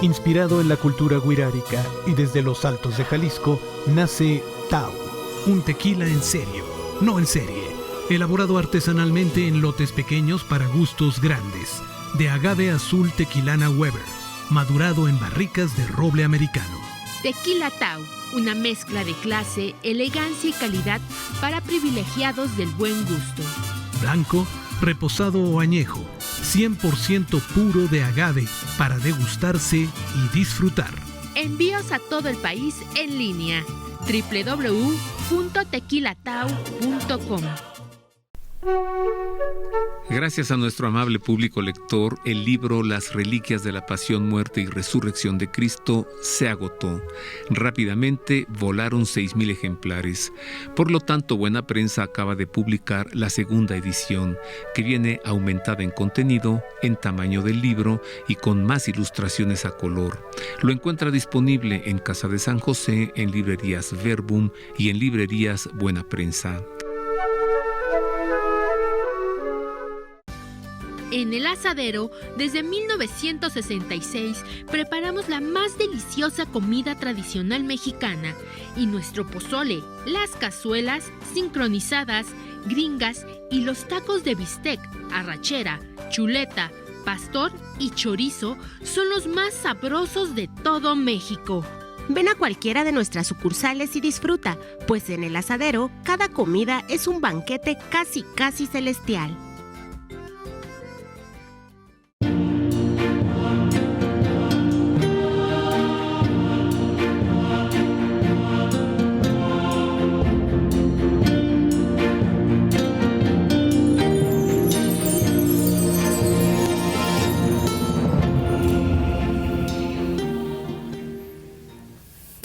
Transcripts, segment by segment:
Inspirado en la cultura wixárika y desde los altos de Jalisco, nace Tau, un tequila en serio, no en serie, elaborado artesanalmente en lotes pequeños para gustos grandes, de agave azul tequilana Weber, madurado en barricas de roble americano. Tequila Tau, una mezcla de clase, elegancia y calidad para privilegiados del buen gusto. Blanco, reposado o añejo, 100% puro de agave para degustarse y disfrutar. Envíos a todo el país en línea. www.tequilatau.com. Gracias a nuestro amable público lector, el libro Las Reliquias de la Pasión, Muerte y Resurrección de Cristo se agotó. Rápidamente volaron 6,000 ejemplares. Por lo tanto, Buena Prensa acaba de publicar la segunda edición, que viene aumentada en contenido, en tamaño del libro y con más ilustraciones a color. Lo encuentra disponible en Casa de San José, en librerías Verbum y en librerías Buena Prensa. En El Asadero, desde 1966, preparamos la más deliciosa comida tradicional mexicana y nuestro pozole, las cazuelas sincronizadas, gringas y los tacos de bistec, arrachera, chuleta, pastor y chorizo son los más sabrosos de todo México. Ven a cualquiera de nuestras sucursales y disfruta, pues en El Asadero cada comida es un banquete casi celestial.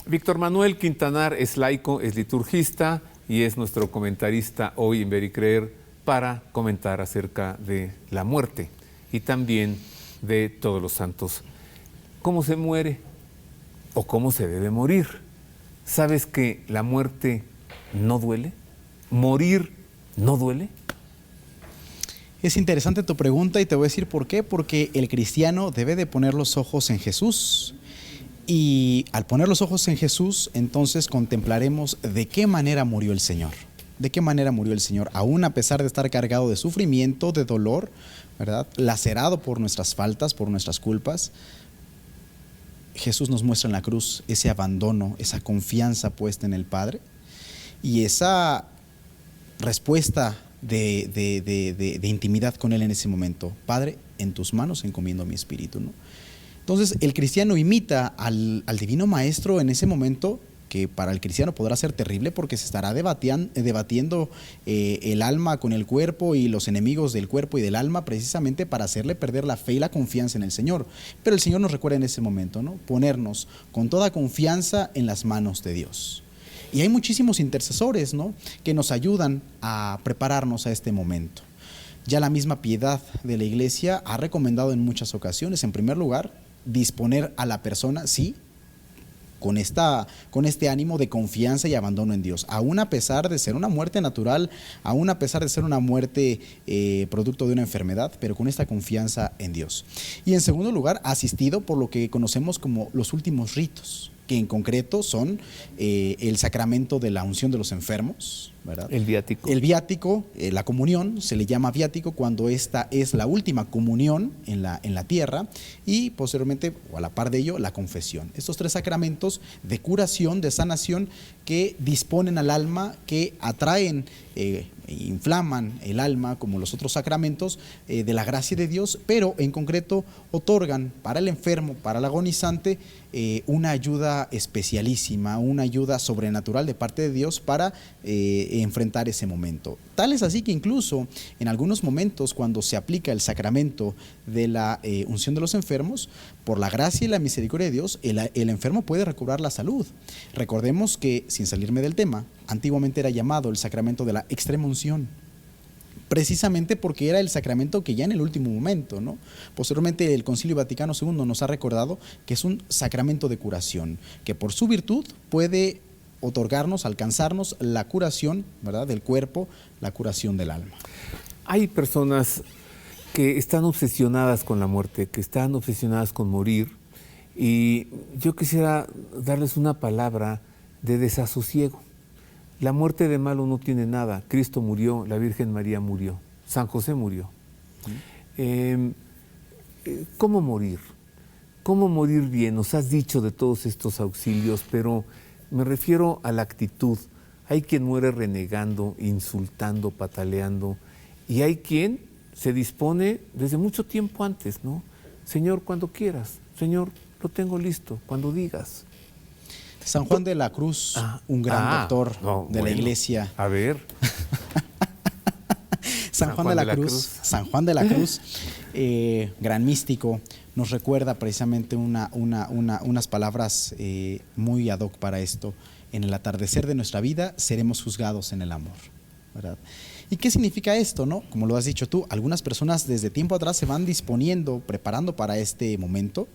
Víctor Manuel Quintanar es laico, es liturgista y es nuestro comentarista hoy en Ver y Creer para comentar acerca de la muerte y también de todos los santos. ¿Cómo se muere o cómo se debe morir? ¿Sabes que la muerte no duele? ¿Morir no duele? Es interesante tu pregunta y te voy a decir por qué. Porque el cristiano debe de poner los ojos en Jesús. Y al poner los ojos en Jesús, entonces contemplaremos de qué manera murió el Señor. De qué manera murió el Señor, aún a pesar de estar cargado de sufrimiento, de dolor, ¿verdad? Lacerado por nuestras faltas, por nuestras culpas. Jesús nos muestra en la cruz ese abandono, esa confianza puesta en el Padre y esa respuesta de intimidad con Él en ese momento. Padre, en tus manos encomiendo mi espíritu, ¿no? Entonces el cristiano imita al divino maestro en ese momento, que para el cristiano podrá ser terrible porque se estará debatiendo el alma con el cuerpo y los enemigos del cuerpo y del alma, precisamente para hacerle perder la fe y la confianza en el Señor. Pero el Señor nos recuerda en ese momento, ¿no? Ponernos con toda confianza en las manos de Dios. Y hay muchísimos intercesores, ¿no?, que nos ayudan a prepararnos a este momento. Ya la misma piedad de la Iglesia ha recomendado en muchas ocasiones, en primer lugar, disponer a la persona, sí, con este ánimo de confianza y abandono en Dios, aún a pesar de ser una muerte natural, aún a pesar de ser una muerte producto de una enfermedad, pero con esta confianza en Dios. Y en segundo lugar, asistido por lo que conocemos como los últimos ritos, que en concreto son el sacramento de la unción de los enfermos, ¿verdad? El viático. El viático, la comunión, se le llama viático cuando esta es la última comunión en la tierra, y posteriormente, o a la par de ello, la confesión. Estos tres sacramentos de curación, de sanación, que disponen al alma, que atraen, inflaman el alma, como los otros sacramentos, de la gracia de Dios, pero en concreto otorgan para el enfermo, para el agonizante, una ayuda especialísima, una ayuda sobrenatural de parte de Dios para enfrentar ese momento. Tal es así que incluso en algunos momentos, cuando se aplica el sacramento de la unción de los enfermos, por la gracia y la misericordia de Dios, el enfermo puede recobrar la salud. Recordemos que, sin salirme del tema, antiguamente era llamado el sacramento de la extrema unción, precisamente porque era el sacramento que ya en el último momento, ¿no? Posteriormente el Concilio Vaticano II nos ha recordado que es un sacramento de curación, que por su virtud puede otorgarnos, alcanzarnos la curación, ¿verdad?, del cuerpo, la curación del alma. Hay personas que están obsesionadas con la muerte, que están obsesionadas con morir Y yo quisiera darles una palabra de desasosiego. La muerte de malo no tiene nada. Cristo murió, la Virgen María murió, San José murió. ¿Cómo morir? ¿Cómo morir bien? Nos has dicho de todos estos auxilios, pero me refiero a la actitud. Hay quien muere renegando, insultando, pataleando, y hay quien se dispone desde mucho tiempo antes, ¿no? Señor, cuando quieras. Señor, lo tengo listo, cuando digas. San Juan de la Cruz, un gran doctor de la Iglesia. A ver. San Juan de la Cruz, gran místico, nos recuerda precisamente unas palabras muy ad hoc para esto. En el atardecer de nuestra vida seremos juzgados en el amor, ¿verdad? ¿Y qué significa esto, no? Como lo has dicho tú, algunas personas desde tiempo atrás se van disponiendo, preparando para este momento.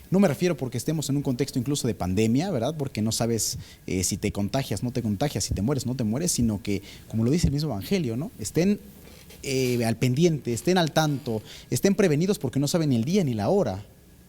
No me refiero porque estemos en un contexto incluso de pandemia, ¿verdad? Porque no sabes si te contagias, no te contagias, si te mueres, no te mueres, sino que, como lo dice el mismo Evangelio, ¿no? Estén al pendiente, estén al tanto, estén prevenidos porque no saben ni el día ni la hora.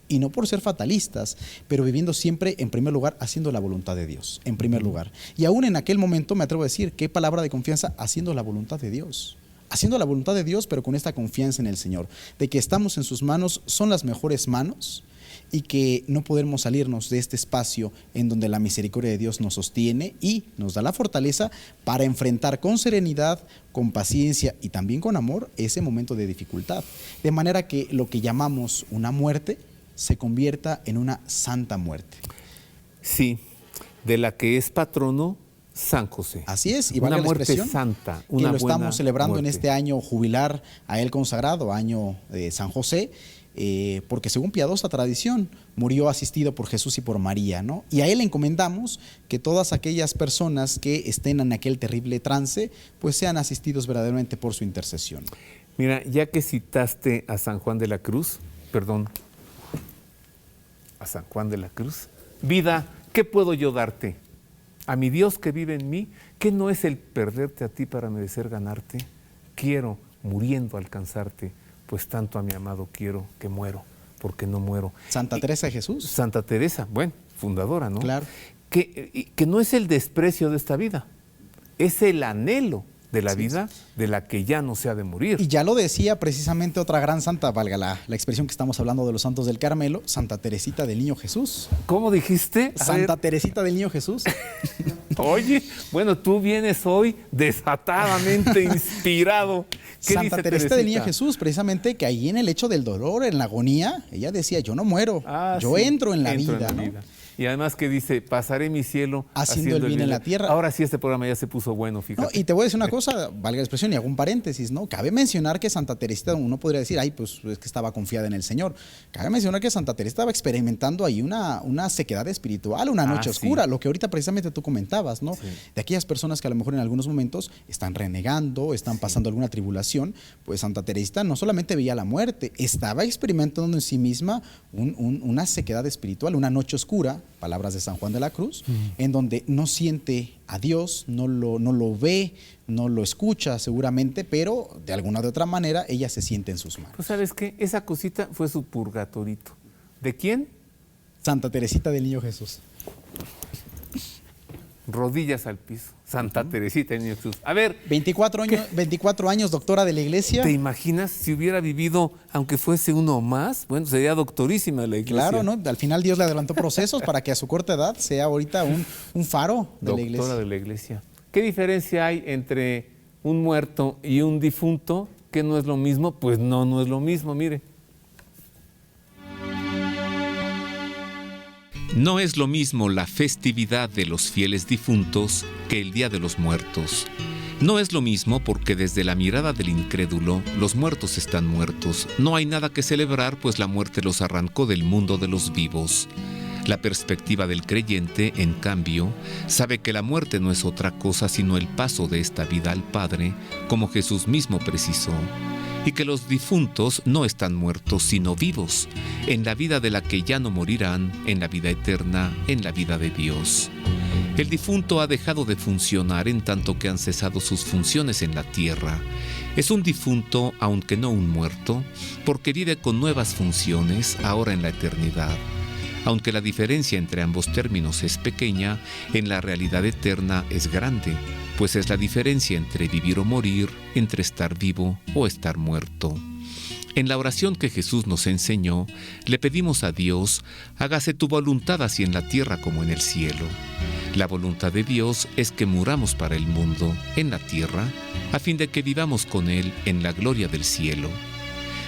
Y no por ser fatalistas, pero viviendo siempre, en primer lugar, haciendo la voluntad de Dios, en primer lugar. Y aún en aquel momento, me atrevo a decir, qué palabra de confianza, haciendo la voluntad de Dios. Haciendo la voluntad de Dios, pero con esta confianza en el Señor, de que estamos en sus manos, son las mejores manos, y que no podemos salirnos de este espacio en donde la misericordia de Dios nos sostiene y nos da la fortaleza para enfrentar con serenidad, con paciencia y también con amor ese momento de dificultad. De manera que lo que llamamos una muerte se convierta en una santa muerte. Sí, de la que es patrono San José. Así es, y valga la expresión, santa, que lo estamos celebrando en este año jubilar a él consagrado, año de San José, porque según piadosa tradición murió asistido por Jesús y por María, ¿no? Y a él encomendamos que todas aquellas personas que estén en aquel terrible trance, pues sean asistidos verdaderamente por su intercesión. Mira, ya que citaste a San Juan de la Cruz, a San Juan de la Cruz, vida, ¿qué puedo yo darte? A mi Dios que vive en mí, ¿qué no es el perderte a ti para merecer ganarte? Quiero, muriendo, alcanzarte, pues tanto a mi amado quiero que muero, porque no muero. Santa Teresa de Jesús. Santa Teresa, bueno, fundadora, ¿no? Claro. Que no es el desprecio de esta vida, es el anhelo de la vida de la que ya no se ha de morir. Y ya lo decía precisamente otra gran santa, valga la expresión que estamos hablando de los santos del Carmelo, Santa Teresita del Niño Jesús. ¿Cómo dijiste? Santa Teresita del Niño Jesús. Oye, bueno, tú vienes hoy desatadamente inspirado. Santa Teresita del Niño Jesús, precisamente, que ahí en el hecho del dolor, en la agonía, ella decía, yo no muero, yo entro en la vida, ¿no? Y además que dice, pasaré mi cielo haciendo el bien en la tierra. Ahora sí este programa ya se puso bueno, fíjate. No, y te voy a decir una cosa, valga la expresión y hago un paréntesis, ¿no? Cabe mencionar que Santa Teresita, uno podría decir, ay, pues es que estaba confiada en el Señor. Cabe mencionar que Santa Teresita estaba experimentando ahí una sequedad espiritual, una noche oscura, lo que ahorita precisamente tú comentabas, ¿no? Sí. De aquellas personas que a lo mejor en algunos momentos están renegando, están pasando alguna tribulación, pues Santa Teresita no solamente veía la muerte, estaba experimentando en sí misma una sequedad espiritual, una noche oscura, palabras de San Juan de la Cruz, en donde no siente a Dios, no lo ve, no lo escucha seguramente, pero de alguna de otra manera ella se siente en sus manos. Pues ¿sabes qué? Esa cosita fue su purgatorito. ¿De quién? Santa Teresita del Niño Jesús. Rodillas al piso. Santa Teresita del Niño Jesús. A ver. 24 años doctora de la Iglesia. ¿Te imaginas si hubiera vivido, aunque fuese uno más? Bueno, sería doctorísima la Iglesia. Claro, ¿no? Al final Dios le adelantó procesos para que a su corta edad sea ahorita un faro de la Iglesia. Doctora de la Iglesia. ¿Qué diferencia hay entre un muerto y un difunto? ¿Que no es lo mismo? Pues no es lo mismo, mire. No es lo mismo la festividad de los fieles difuntos que el Día de los Muertos. No es lo mismo porque desde la mirada del incrédulo, los muertos están muertos. No hay nada que celebrar, pues la muerte los arrancó del mundo de los vivos. La perspectiva del creyente, en cambio, sabe que la muerte no es otra cosa sino el paso de esta vida al Padre, como Jesús mismo precisó. Y que los difuntos no están muertos, sino vivos, en la vida de la que ya no morirán, en la vida eterna, en la vida de Dios. El difunto ha dejado de funcionar en tanto que han cesado sus funciones en la tierra. Es un difunto, aunque no un muerto, porque vive con nuevas funciones ahora en la eternidad. Aunque la diferencia entre ambos términos es pequeña, en la realidad eterna es grande, pues es la diferencia entre vivir o morir, entre estar vivo o estar muerto. En la oración que Jesús nos enseñó, le pedimos a Dios: hágase tu voluntad así en la tierra como en el cielo. La voluntad de Dios es que muramos para el mundo, en la tierra, a fin de que vivamos con Él en la gloria del cielo.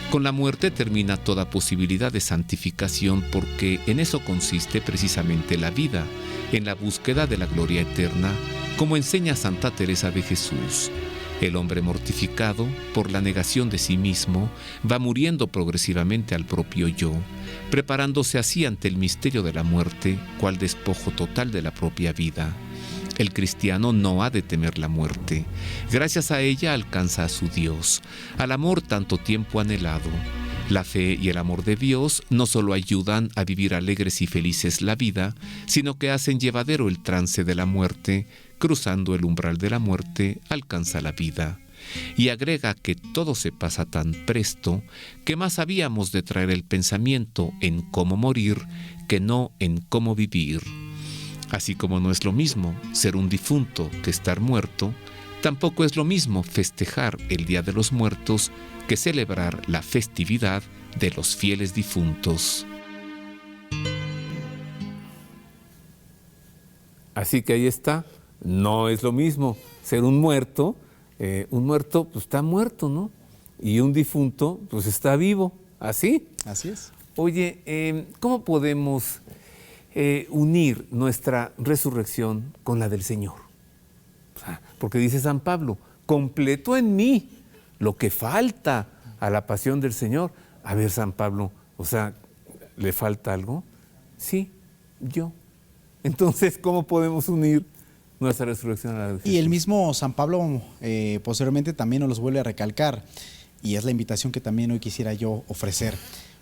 Con la muerte termina toda posibilidad de santificación, porque en eso consiste precisamente la vida, en la búsqueda de la gloria eterna, como enseña Santa Teresa de Jesús. El hombre mortificado por la negación de sí mismo va muriendo progresivamente al propio yo, preparándose así ante el misterio de la muerte, cual despojo total de la propia vida. El cristiano no ha de temer la muerte. Gracias a ella alcanza a su Dios, al amor tanto tiempo anhelado. La fe y el amor de Dios no solo ayudan a vivir alegres y felices la vida, sino que hacen llevadero el trance de la muerte. Cruzando el umbral de la muerte, alcanza la vida. Y agrega que todo se pasa tan presto que más habíamos de traer el pensamiento en cómo morir que no en cómo vivir. Así como no es lo mismo ser un difunto que estar muerto, tampoco es lo mismo festejar el Día de los Muertos que celebrar la festividad de los fieles difuntos. Así que ahí está, no es lo mismo ser un muerto pues está muerto, ¿no? Y un difunto pues está vivo, ¿así? Así es. Oye, ¿cómo podemos unir nuestra resurrección con la del Señor? O sea, porque dice San Pablo: completo en mí lo que falta a la pasión del Señor. A ver, San Pablo, o sea, ¿le falta algo? Sí, yo. Entonces, ¿cómo podemos unir nuestra resurrección a la de Jesús? Y el mismo San Pablo posteriormente también nos los vuelve a recalcar, y es la invitación que también hoy quisiera yo ofrecer.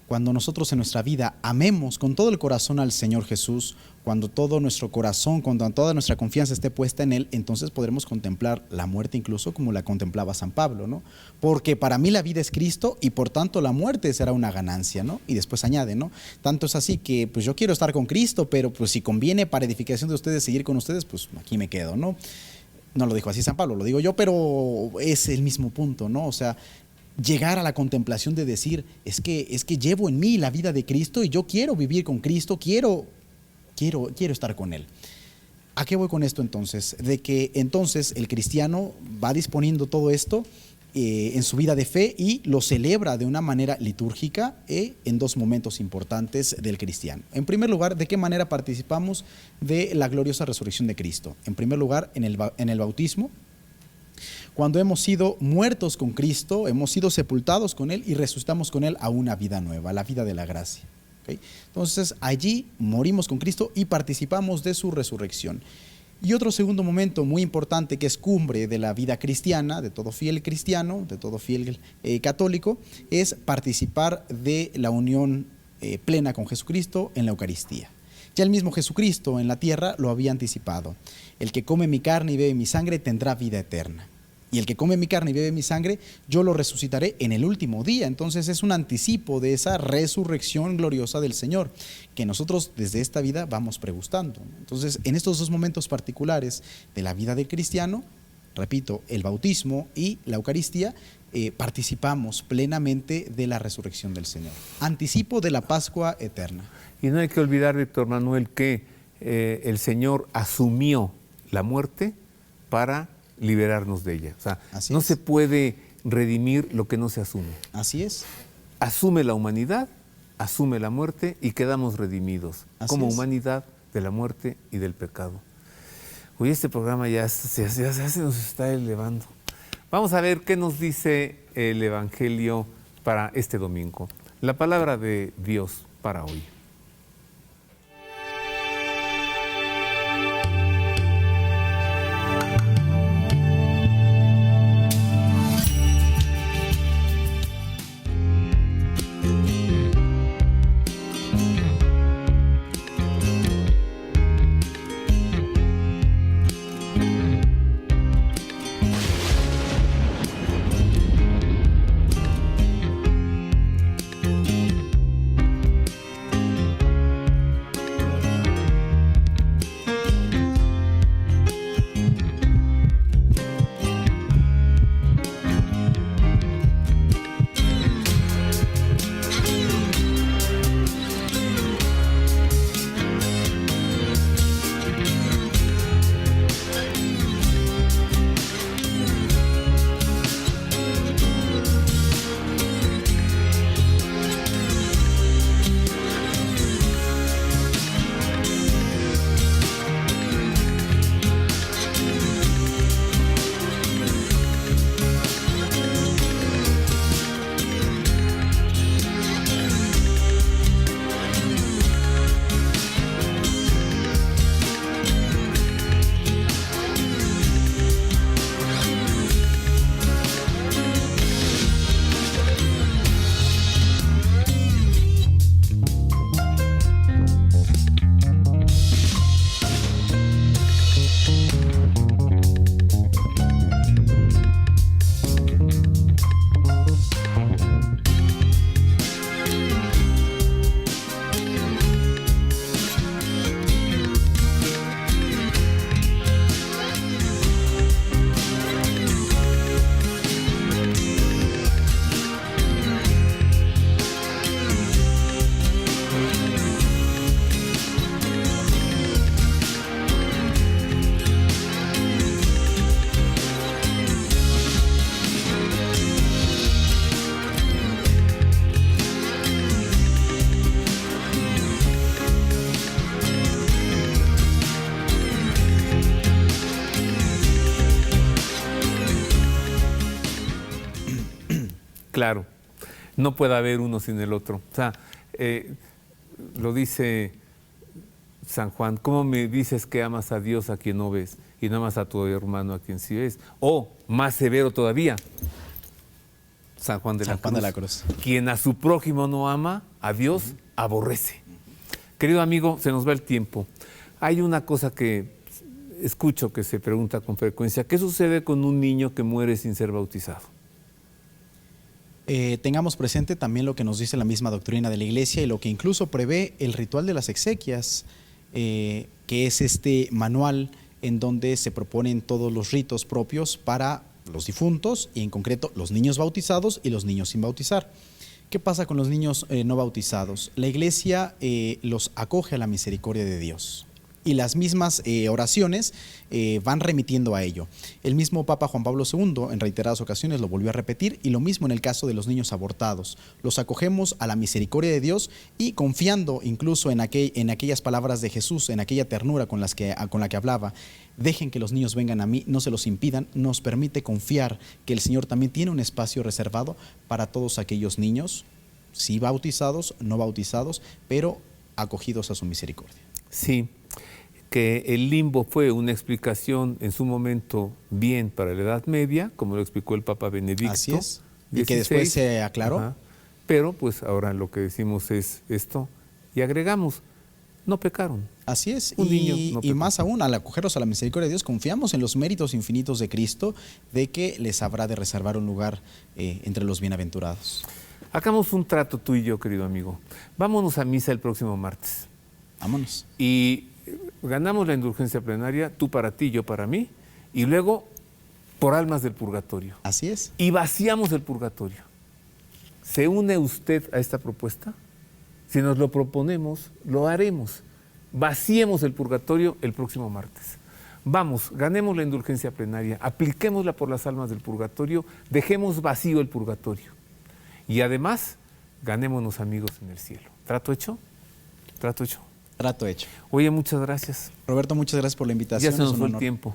Cuando nosotros en nuestra vida amemos con todo el corazón al Señor Jesús, cuando todo nuestro corazón, cuando toda nuestra confianza esté puesta en Él, entonces podremos contemplar la muerte incluso como la contemplaba San Pablo, ¿no? Porque para mí la vida es Cristo y por tanto la muerte será una ganancia, ¿no? Y después añade, ¿no? Tanto es así que pues yo quiero estar con Cristo, pero pues si conviene para edificación de ustedes seguir con ustedes, pues aquí me quedo, ¿no? No lo dijo así San Pablo, lo digo yo, pero es el mismo punto, ¿no? O sea, llegar a la contemplación de decir, es que llevo en mí la vida de Cristo y yo quiero vivir con Cristo, quiero estar con Él. ¿A qué voy con esto entonces? De que entonces el cristiano va disponiendo todo esto en su vida de fe y lo celebra de una manera litúrgica en dos momentos importantes del cristiano. En primer lugar, ¿de qué manera participamos de la gloriosa resurrección de Cristo? En primer lugar, en el bautismo. Cuando hemos sido muertos con Cristo, hemos sido sepultados con Él y resucitamos con Él a una vida nueva, la vida de la gracia. ¿Okay? Entonces allí morimos con Cristo y participamos de su resurrección. Y otro segundo momento muy importante que es cumbre de la vida cristiana, de todo fiel cristiano, de todo fiel católico, es participar de la unión plena con Jesucristo en la Eucaristía. Ya el mismo Jesucristo en la tierra lo había anticipado. El que come mi carne y bebe mi sangre tendrá vida eterna. Y el que come mi carne y bebe mi sangre, yo lo resucitaré en el último día. Entonces es un anticipo de esa resurrección gloriosa del Señor, que nosotros desde esta vida vamos pregustando. Entonces, en estos dos momentos particulares de la vida del cristiano, repito, el bautismo y la Eucaristía, participamos plenamente de la resurrección del Señor. Anticipo de la Pascua eterna. Y no hay que olvidar, Víctor Manuel, que el Señor asumió la muerte para liberarnos de ella. O sea, Así no es. se puede redimir lo que no se asume. Así es. Asume la humanidad, asume la muerte y quedamos redimidos como humanidad de la muerte y del pecado. Hoy este programa ya se nos está elevando. Vamos a ver qué nos dice el Evangelio para este domingo. La palabra de Dios para hoy. Claro, no puede haber uno sin el otro. O sea, lo dice San Juan, ¿cómo me dices que amas a Dios a quien no ves y no amas a tu hermano a quien sí ves? O, más severo todavía, San Juan de la Cruz. Quien a su prójimo no ama, a Dios aborrece. Querido amigo, se nos va el tiempo. Hay una cosa que escucho que se pregunta con frecuencia. ¿Qué sucede con un niño que muere sin ser bautizado? Tengamos presente también lo que nos dice la misma doctrina de la Iglesia y lo que incluso prevé el ritual de las exequias, que es este manual en donde se proponen todos los ritos propios para los difuntos y en concreto los niños bautizados y los niños sin bautizar. ¿Qué pasa con los niños no bautizados? La Iglesia los acoge a la misericordia de Dios y las mismas oraciones van remitiendo a ello. El mismo Papa Juan Pablo II en reiteradas ocasiones lo volvió a repetir, y lo mismo en el caso de los niños abortados. Los acogemos a la misericordia de Dios y confiando incluso en aquellas palabras de Jesús, en aquella ternura con la que hablaba. Dejen que los niños vengan a mí, no se los impidan. Nos permite confiar que el Señor también tiene un espacio reservado para todos aquellos niños, sí bautizados, no bautizados, pero acogidos a su misericordia. Sí, que el limbo fue una explicación en su momento bien para la Edad Media, como lo explicó el Papa Benedicto. Así es, y que después se aclaró. Ajá. Pero pues ahora lo que decimos es esto, y agregamos, no pecaron. Así es, Un niño no y más aún, al acogerlos a la misericordia de Dios, confiamos en los méritos infinitos de Cristo, de que les habrá de reservar un lugar entre los bienaventurados. Hagamos un trato tú y yo, querido amigo. Vámonos a misa el próximo martes. Vámonos. Y ganamos la indulgencia plenaria, tú para ti, yo para mí, y luego por almas del purgatorio. Así es. Y vaciamos el purgatorio. ¿Se une usted a esta propuesta? Si nos lo proponemos, lo haremos. Vaciemos el purgatorio el próximo martes. Vamos, ganemos la indulgencia plenaria, apliquémosla por las almas del purgatorio, dejemos vacío el purgatorio. Y además, ganémonos amigos en el cielo. ¿Trato hecho? ¿Trato hecho? Trato hecho. Oye, muchas gracias. Roberto, muchas gracias por la invitación. Ya se nos fue el tiempo.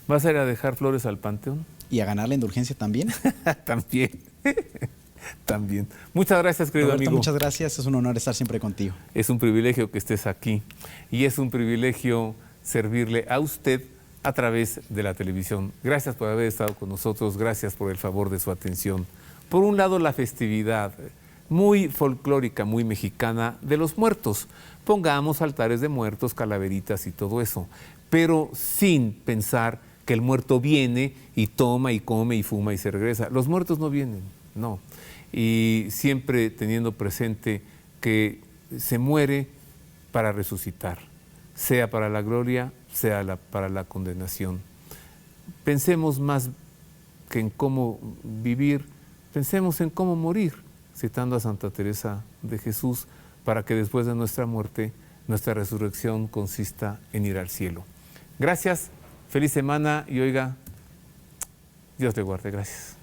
¿Vas a ir a dejar flores al panteón? ¿Y a ganar la indulgencia también? También. También. Muchas gracias, querido Roberto, amigo. muchas gracias. Es un honor estar siempre contigo. Es un privilegio que estés aquí y es un privilegio servirle a usted a través de la televisión. Gracias por haber estado con nosotros. Gracias por el favor de su atención. Por un lado, la festividad muy folclórica, muy mexicana de los muertos. Pongamos altares de muertos, calaveritas y todo eso, pero sin pensar que el muerto viene y toma y come y fuma y se regresa. Los muertos no vienen, no. Y siempre teniendo presente que se muere para resucitar, sea para la gloria, sea para la condenación. Pensemos más que en cómo vivir, pensemos en cómo morir, citando a Santa Teresa de Jesús, para que después de nuestra muerte, nuestra resurrección consista en ir al cielo. Gracias, feliz semana y oiga, Dios le guarde, gracias.